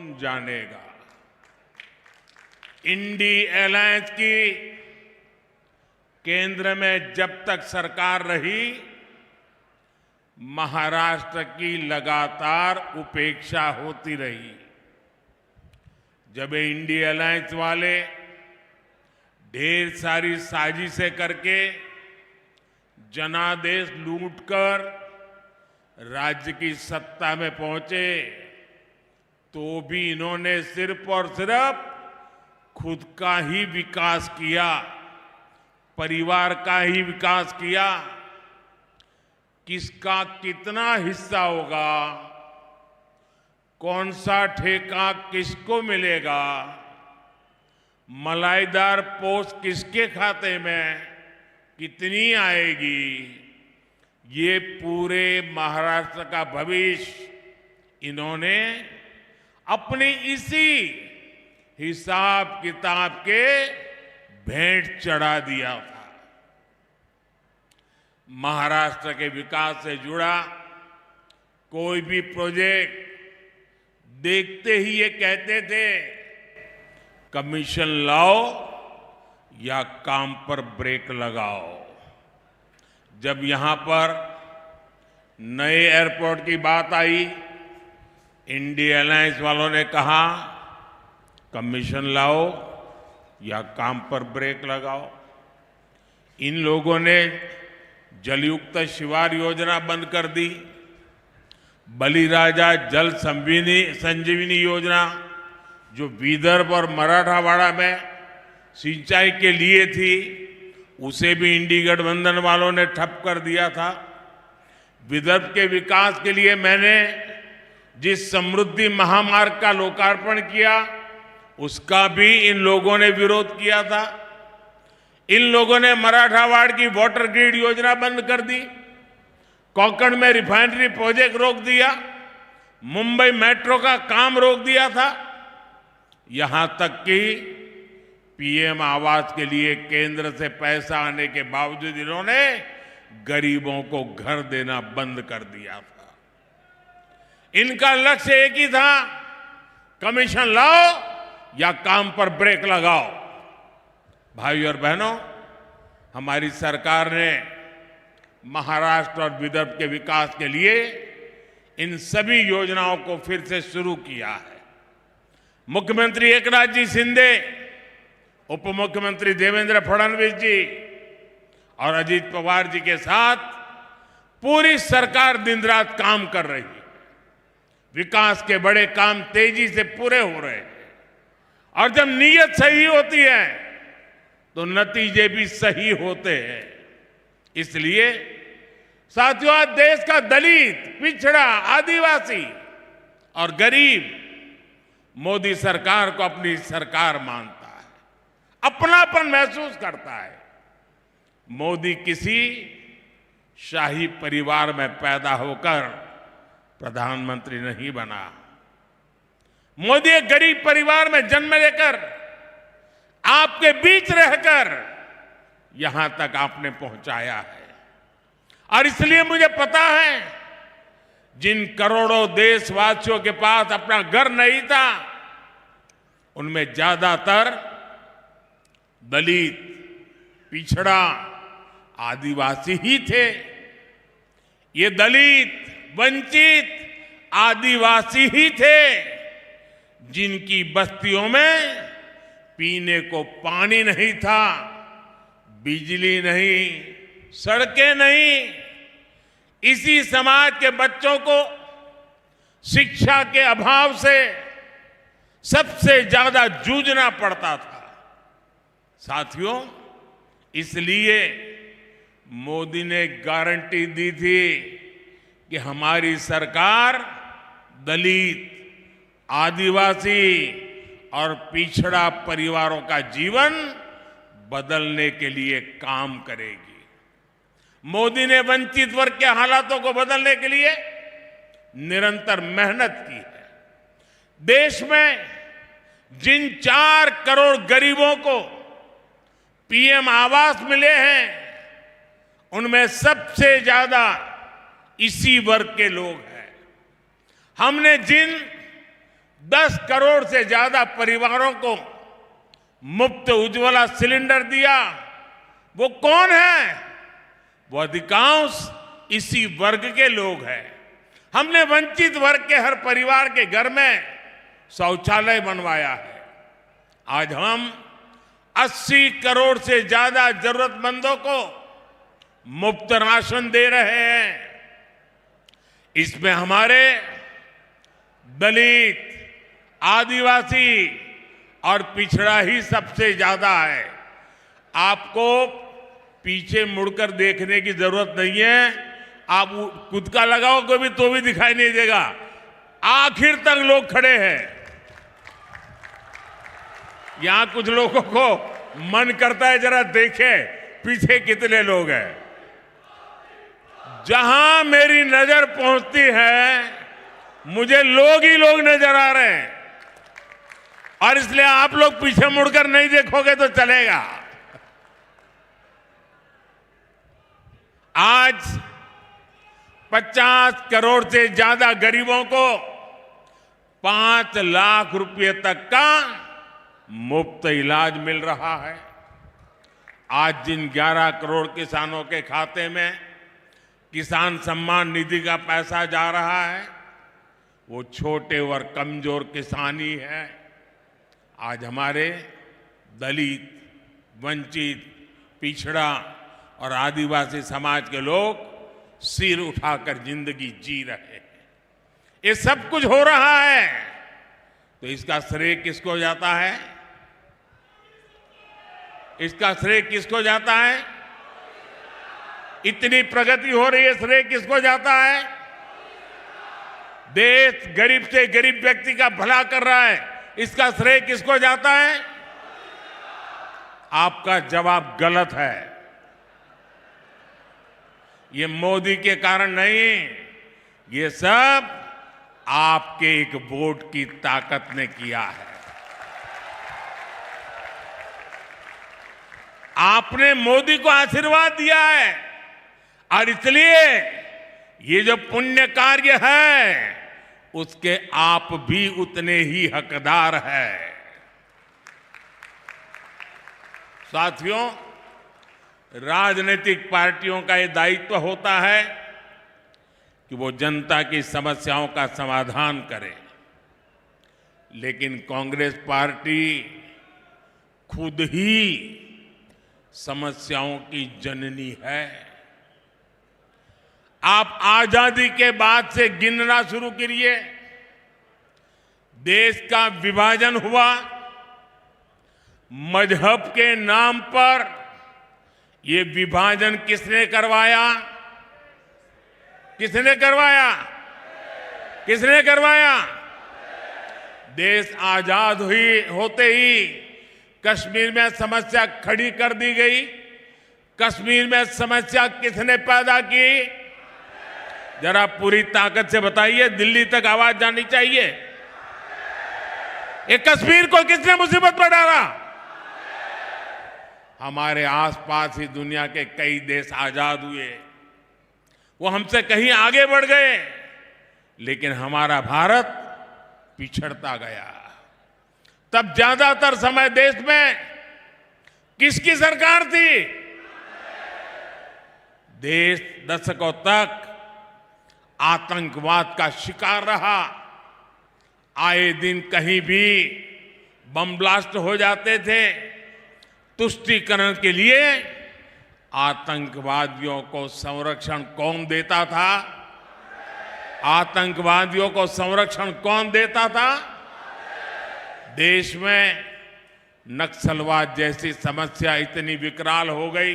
कौन जानेगा। INDI alliance की केंद्र में जब तक सरकार रही, महाराष्ट्र की लगातार उपेक्षा होती रही। जब ये इंडी अलायंस वाले ढेर सारी साजिशें करके जनादेश लूटकर राज्य की सत्ता में पहुंचे, तो भी इन्होंने सिर्फ और सिर्फ खुद का ही विकास किया, परिवार का ही विकास किया। किसका कितना हिस्सा होगा, कौन सा ठेका किसको मिलेगा, मलाईदार पोस्ट किसके खाते में कितनी आएगी, ये पूरे महाराष्ट्र का भविष्य इन्होंने अपनी इसी हिसाब किताब के भेंट चढ़ा दिया था। महाराष्ट्र के विकास से जुड़ा कोई भी प्रोजेक्ट देखते ही ये कहते थे, कमीशन लाओ या काम पर ब्रेक लगाओ। जब यहां पर नए एयरपोर्ट की बात आई, इंडी अलायंस वालों ने कहा, कमीशन लाओ या काम पर ब्रेक लगाओ। इन लोगों ने जलयुक्त शिवार योजना बंद कर दी। बलिराजा जल संजीवनी योजना, जो विदर्भ और मराठवाड़ा में सिंचाई के लिए थी, उसे भी इंडी गठबंधन वालों ने ठप कर दिया था। विदर्भ के विकास के लिए मैंने जिस समृद्धि महामार्ग का लोकार्पण किया, उसका भी इन लोगों ने विरोध किया था। इन लोगों ने मराठवाड़ की वाटर ग्रिड योजना बंद कर दी, कोंकण में रिफाइनरी प्रोजेक्ट रोक दिया, मुंबई मेट्रो का काम रोक दिया था। यहां तक कि पीएम आवास के लिए केंद्र से पैसा आने के बावजूद इन्होंने गरीबों को घर देना बंद कर दिया था। इनका लक्ष्य एक ही था, कमीशन लाओ या काम पर ब्रेक लगाओ। भाइयों और बहनों, हमारी सरकार ने महाराष्ट्र और विदर्भ के विकास के लिए इन सभी योजनाओं को फिर से शुरू किया है। मुख्यमंत्री एकनाथ जी शिंदे, उप मुख्यमंत्री देवेंद्र फडणवीस जी और अजीत पवार जी के साथ पूरी सरकार दिन रात काम कर रही है। विकास के बड़े काम तेजी से पूरे हो रहे हैं, और जब नीयत सही होती है तो नतीजे भी सही होते हैं। इसलिए साथियों, आज देश का दलित, पिछड़ा, आदिवासी और गरीब मोदी सरकार को अपनी सरकार मानता है, अपनापन महसूस करता है। मोदी किसी शाही परिवार में पैदा होकर प्रधानमंत्री नहीं बना। मोदी एक गरीब परिवार में जन्म लेकर, आपके बीच रहकर यहां तक आपने पहुंचाया है। और इसलिए मुझे पता है, जिन करोड़ों देशवासियों के पास अपना घर नहीं था, उनमें ज्यादातर दलित, पिछड़ा, आदिवासी ही थे। ये दलित, वंचित, आदिवासी ही थे जिनकी बस्तियों में पीने को पानी नहीं था, बिजली नहीं, सड़कें नहीं। इसी समाज के बच्चों को शिक्षा के अभाव से सबसे ज्यादा जूझना पड़ता था। साथियों, इसलिए मोदी ने गारंटी दी थी कि हमारी सरकार दलित, आदिवासी और पिछड़ा परिवारों का जीवन बदलने के लिए काम करेगी। मोदी ने वंचित वर्ग के हालातों को बदलने के लिए निरंतर मेहनत की है। देश में जिन 4 करोड़ गरीबों को पीएम आवास मिले हैं, उनमें सबसे ज्यादा इसी वर्ग के लोग हैं। हमने जिन 10 करोड़ से ज्यादा परिवारों को मुफ्त उज्ज्वला सिलेंडर दिया। वो कौन है? वो अधिकांश इसी वर्ग के लोग हैं। हमने वंचित वर्ग के हर परिवार के घर में शौचालय बनवाया है। आज हम 80 करोड़ से ज्यादा जरूरतमंदों को मुफ्त राशन दे रहे हैं। इसमें हमारे दलित, आदिवासी और पिछड़ा ही सबसे ज्यादा है। आपको पीछे मुड़कर देखने की जरूरत नहीं है। आप खुद का लगाओगे भी तो भी दिखाई नहीं देगा। आखिर तक लोग खड़े हैं। यहां कुछ लोगों को मन करता है जरा देखे पीछे कितने लोग हैं। जहां मेरी नजर पहुंचती है मुझे लोग ही लोग नजर आ रहे हैं, और इसलिए आप लोग पीछे मुड़कर नहीं देखोगे तो चलेगा। आज 50 करोड़ से ज्यादा गरीबों को 5 लाख रुपए तक का मुफ्त इलाज मिल रहा है। आज जिन 11 करोड़ किसानों के खाते में किसान सम्मान निधि का पैसा जा रहा है, वो छोटे और कमजोर किसान ही है। आज हमारे दलित, वंचित, पिछड़ा और आदिवासी समाज के लोग सिर उठाकर जिंदगी जी रहे हैं। ये सब कुछ हो रहा है तो इसका श्रेय किसको जाता है? इसका श्रेय किसको जाता है? इतनी प्रगति हो रही है, श्रेय किसको जाता है? देश गरीब से गरीब व्यक्ति का भला कर रहा है, इसका श्रेय किसको जाता है? आपका जवाब गलत है। ये मोदी के कारण नहीं, ये सब आपके एक वोट की ताकत ने किया है। आपने मोदी को आशीर्वाद दिया है और इसलिए ये जो पुण्य कार्य है उसके आप भी उतने ही हकदार हैं। साथियों, राजनीतिक पार्टियों का ये दायित्व होता है कि वो जनता की समस्याओं का समाधान करें, लेकिन कांग्रेस पार्टी खुद ही समस्याओं की जननी है। आप आजादी के बाद से गिनना शुरू करिए। देश का विभाजन हुआ, मजहब के नाम पर ये विभाजन किसने करवाया? किसने करवाया? किसने करवाया? देश आजाद होते ही कश्मीर में समस्या खड़ी कर दी गई। कश्मीर में समस्या किसने पैदा की? जरा पूरी ताकत से बताइए, दिल्ली तक आवाज जानी चाहिए। ये कश्मीर को किसने मुसीबत में डाला? हमारे आसपास ही दुनिया के कई देश आजाद हुए, वो हमसे कहीं आगे बढ़ गए, लेकिन हमारा भारत पिछड़ता गया। तब ज्यादातर समय देश में किसकी सरकार थी? देश दशकों तक आतंकवाद का शिकार रहा। आए दिन कहीं भी बम ब्लास्ट हो जाते थे। तुष्टीकरण के लिए आतंकवादियों को संरक्षण कौन देता था? आतंकवादियों को संरक्षण कौन देता था? देश में नक्सलवाद जैसी समस्या इतनी विकराल हो गई।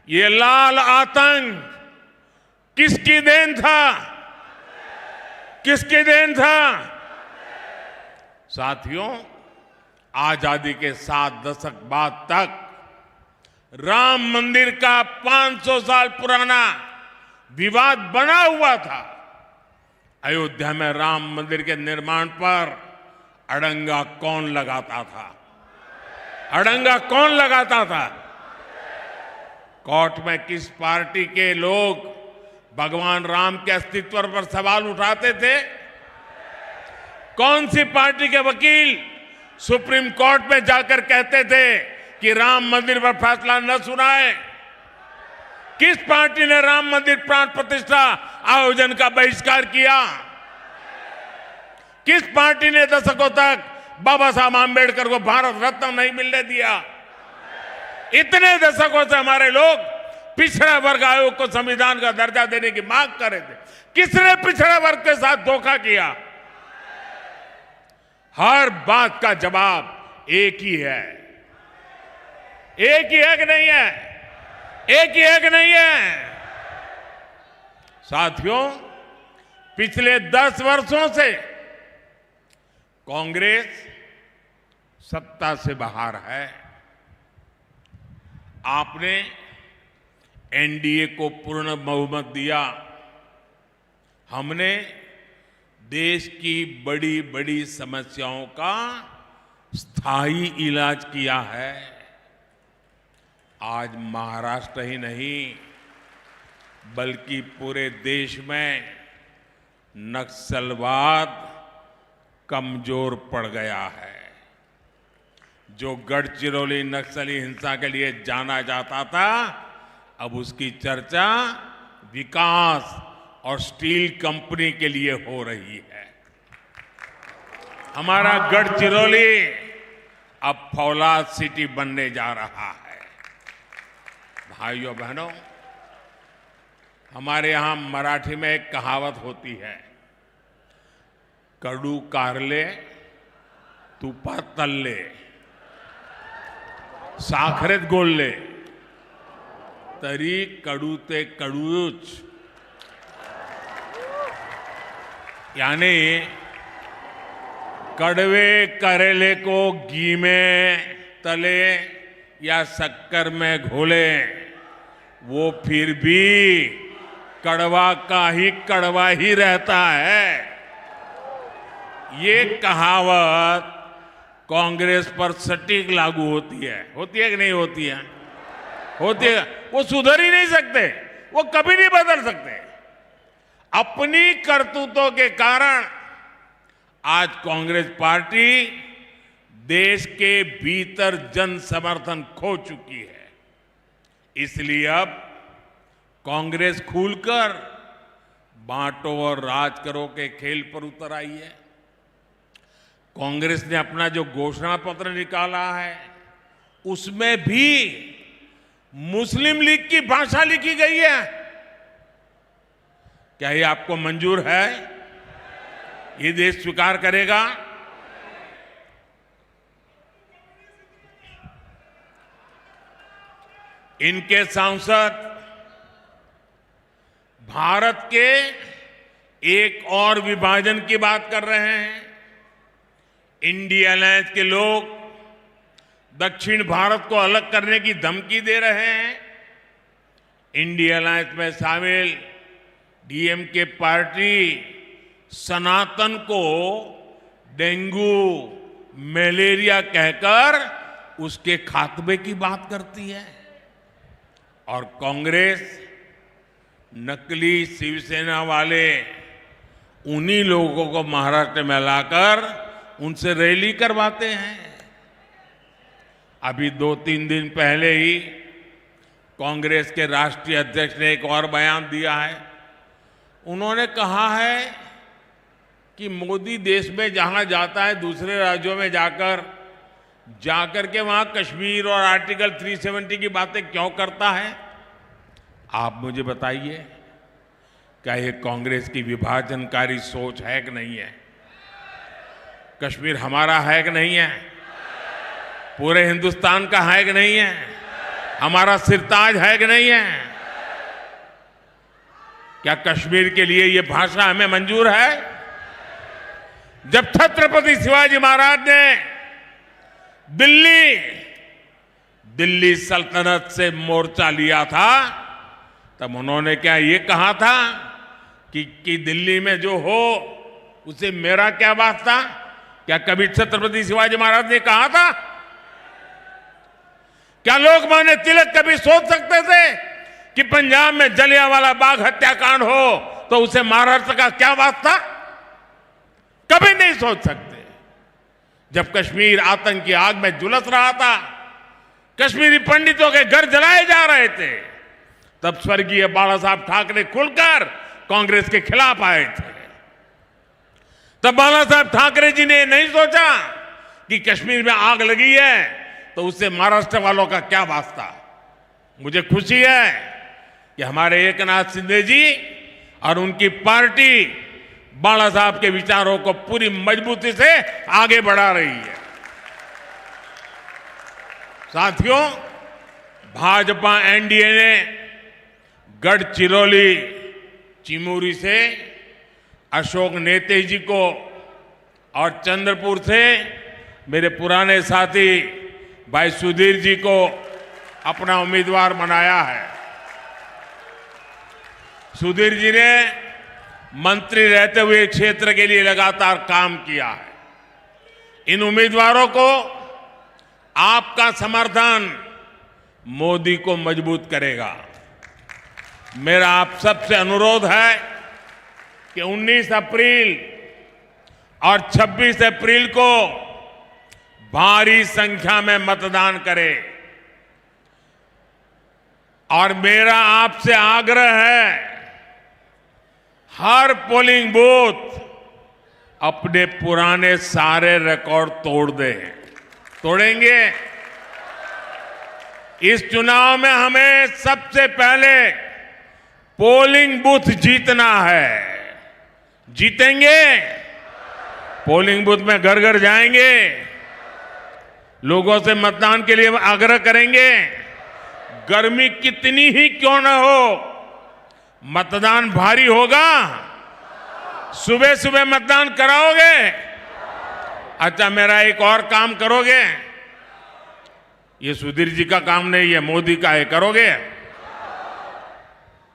ये लाल आतंक किसकी देन था? किसकी देन था? साथियों, आजादी के 7 दशक बाद तक राम मंदिर का 500 साल पुराना विवाद बना हुआ था। अयोध्या में राम मंदिर के निर्माण पर अड़ंगा कौन लगाता था? अड़ंगा कौन लगाता था? कोर्ट में किस पार्टी के लोग भगवान राम के अस्तित्व पर सवाल उठाते थे? कौन सी पार्टी के वकील सुप्रीम कोर्ट में जाकर कहते थे कि राम मंदिर पर फैसला न सुनाए? किस पार्टी ने राम मंदिर प्राण प्रतिष्ठा आयोजन का बहिष्कार किया? किस पार्टी ने दशकों तक बाबा साहब आंबेडकर को भारत रत्न नहीं मिलने दिया? इतने दशकों से हमारे लोग पिछड़ा वर्ग आयोग को संविधान का दर्जा देने की मांग कर रहे थे। किसने पिछड़ा वर्ग के साथ धोखा किया? हर बात का जवाब एक ही है। एक ही है कि नहीं है? एक ही है कि नहीं है? साथियों, पिछले 10 वर्षों से कांग्रेस सत्ता से बाहर है। आपने एनडीए को पूर्ण बहुमत दिया। हमने देश की बड़ी बड़ी समस्याओं का स्थायी इलाज किया है। आज महाराष्ट्र ही नहीं बल्कि पूरे देश में नक्सलवाद कमजोर पड़ गया है। जो गढ़चिरौली नक्सली हिंसा के लिए जाना जाता था, अब उसकी चर्चा विकास और स्टील कंपनी के लिए हो रही है। हमारा गढ़चिरौली अब फौलाद सिटी बनने जा रहा है। भाइयों बहनों, हमारे यहां मराठी में एक कहावत होती है, कडू कारले तुपात तळले साखरेत गोळले तरी कडू ते कडूच। यानी कड़वे करेले को घी में तले या शक्कर में घोले, वो फिर भी कड़वा का ही कड़वा ही रहता है। ये कहावत कांग्रेस पर सटीक लागू होती है कि नहीं होती है? होती है। वो सुधर ही नहीं सकते, वो कभी नहीं बदल सकते। अपनी करतूतों के कारण आज कांग्रेस पार्टी देश के भीतर जन समर्थन खो चुकी है। इसलिए अब कांग्रेस खुलकर बांटो और राज करो के खेल पर उतर आई है। कांग्रेस ने अपना जो घोषणा पत्र निकाला है, उसमें भी मुस्लिम लीग की भाषा लिखी गई है। क्या ये आपको मंजूर है? ये देश स्वीकार करेगा? इनके सांसद भारत के एक और विभाजन की बात कर रहे हैं। इंडिया अलायंस के लोग दक्षिण भारत को अलग करने की धमकी दे रहे हैं। इंडिया अलायंस में शामिल डीएमके पार्टी सनातन को डेंगू मलेरिया कहकर उसके खात्मे की बात करती है। और कांग्रेस नकली शिवसेना वाले उन्हीं लोगों को महाराष्ट्र में लाकर उनसे रैली करवाते हैं। अभी 2-3 दिन पहले ही कांग्रेस के राष्ट्रीय अध्यक्ष ने एक और बयान दिया है। उन्होंने कहा है कि मोदी देश में जहां जाता है, दूसरे राज्यों में जाकर के वहां कश्मीर और आर्टिकल 370 की बातें क्यों करता है? आप मुझे बताइए, क्या ये कांग्रेस की विभाजनकारी सोच है कि नहीं है? कश्मीर हमारा है कि नहीं है? पूरे हिंदुस्तान का है कि नहीं है? हमारा सिरताज है कि नहीं है? क्या कश्मीर के लिए ये भाषा हमें मंजूर है? जब छत्रपति शिवाजी महाराज ने दिल्ली सल्तनत से मोर्चा लिया था, तब उन्होंने क्या ये कहा था कि दिल्ली में जो हो उसे मेरा क्या वास्ता? क्या कभी छत्रपति शिवाजी महाराज ने कहा था? क्या लोकमान्य तिलक कभी सोच सकते थे कि पंजाब में जलियांवाला बाग हत्याकांड हो तो उसे महाराष्ट्र का क्या वास्ता? कभी नहीं सोच सकते। जब कश्मीर आतंक की आग में झुलस रहा था, कश्मीरी पंडितों के घर जलाए जा रहे थे, तब स्वर्गीय बाला साहब ठाकरे खुलकर कांग्रेस के खिलाफ आए थे। तब बाला साहब ठाकरे जी ने नहीं सोचा कि कश्मीर में आग लगी है तो उससे महाराष्ट्र वालों का क्या वास्ता। मुझे खुशी है कि हमारे एकनाथ शिंदे जी और उनकी पार्टी बाला साहब के विचारों को पूरी मजबूती से आगे बढ़ा रही है। साथियों, भाजपा एनडीए ने गढ़चिरौली चिमूरी से अशोक नेते जी को और चंद्रपुर से मेरे पुराने साथी भाई सुधीर जी को अपना उम्मीदवार बनाया है। सुधीर जी ने मंत्री रहते हुए क्षेत्र के लिए लगातार काम किया है। इन उम्मीदवारों को आपका समर्थन मोदी को मजबूत करेगा। मेरा आप सबसे अनुरोध है कि 19 अप्रैल और 26 अप्रैल को भारी संख्या में मतदान करें। और मेरा आपसे आग्रह है, हर पोलिंग बूथ अपने पुराने सारे रिकॉर्ड तोड़ दे। तोड़ेंगे? इस चुनाव में हमें सबसे पहले पोलिंग बूथ जीतना है। जीतेंगे? पोलिंग बूथ में घर घर जाएंगे, लोगों से मतदान के लिए आग्रह करेंगे। गर्मी कितनी ही क्यों न हो, मतदान भारी होगा। सुबह सुबह मतदान कराओगे? अच्छा, मेरा एक और काम करोगे? ये सुधीर जी का काम नहीं है, मोदी का है। करोगे?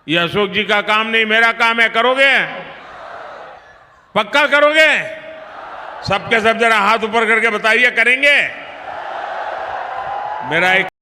ये अशोक जी का काम नहीं, मेरा काम है। करोगे? पक्का करोगे? सबके सब जरा हाथ ऊपर करके बताइए, करेंगे? मेरा एक